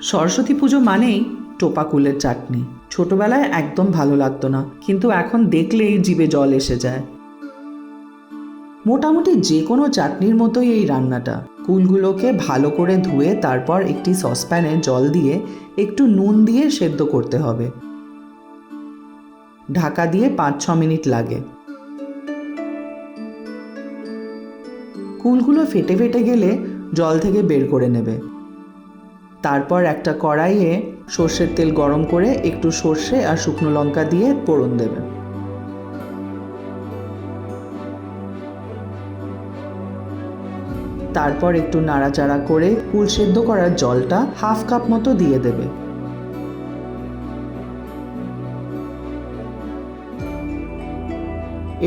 সরস্বতী পুজো মানেই টোপা কুলের চাটনি। ছোটবেলায় একদম ভালো লাগতো না, কিন্তু এখন দেখলেই জিভে জল এসে যায়। মোটামুটি যে কোনো চাটনির মতোই এই রান্নাটা। কুলগুলোকে ভালো করে ধুয়ে তারপর একটি সসপ্যানে জল দিয়ে একটু নুন দিয়ে সেদ্ধ করতে হবে। ঢাকা দিয়ে 5-6 মিনিট লাগে। কুলগুলো ফেটে ফেটে গেলে জল থেকে বের করে নেবে। তারপর একটা কড়াইয়ে সর্ষের তেল গরম করে একটু সর্ষে আর শুকনো লঙ্কা দিয়ে ফোড়ন দেবে। তারপর একটু নাড়াচাড়া করে কুল সেদ্ধ করার জলটা হাফ কাপ মতো দিয়ে দেবে।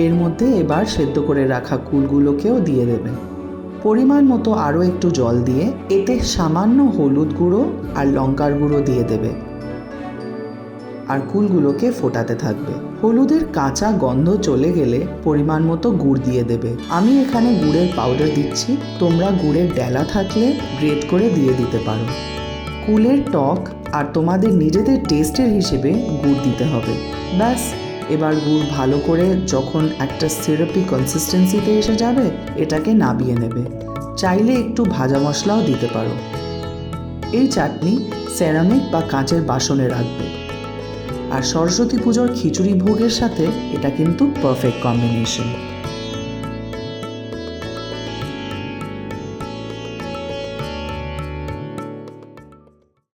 এর মধ্যে এবার সেদ্ধ করে রাখা কুলগুলোকেও দিয়ে দেবে। পরিমাণ মতো আরও একটু জল দিয়ে এতে সামান্য হলুদ গুঁড়ো আর লঙ্কার গুঁড়ো দিয়ে দেবে, আর কুলগুলোকে ফোটাতে থাকবে। হলুদের কাঁচা গন্ধ চলে গেলে পরিমাণ মতো গুড় দিয়ে দেবে। আমি এখানে গুড়ের পাউডার দিচ্ছি, তোমরা গুড়ের ডেলা থাকলে গ্রেট করে দিয়ে দিতে পারো। কুলের টক আর তোমাদের নিজেদের টেস্টের হিসেবে গুড় দিতে হবে। ব্যাস, এবার গুড় ভালো করে যখন একটা সিরাপি কনসিস্টেন্সিতে এসে যাবে, এটাকে নাবিয়ে নেবে। চাইলে একটু ভাজা মশলাও দিতে পারো। এই চাটনি সেরামিক বা কাঁচের বাসনে রাখবে, আর সরস্বতী পুজোর খিচুড়ি ভোগের সাথে এটা কিন্তু পারফেক্ট কম্বিনেশন।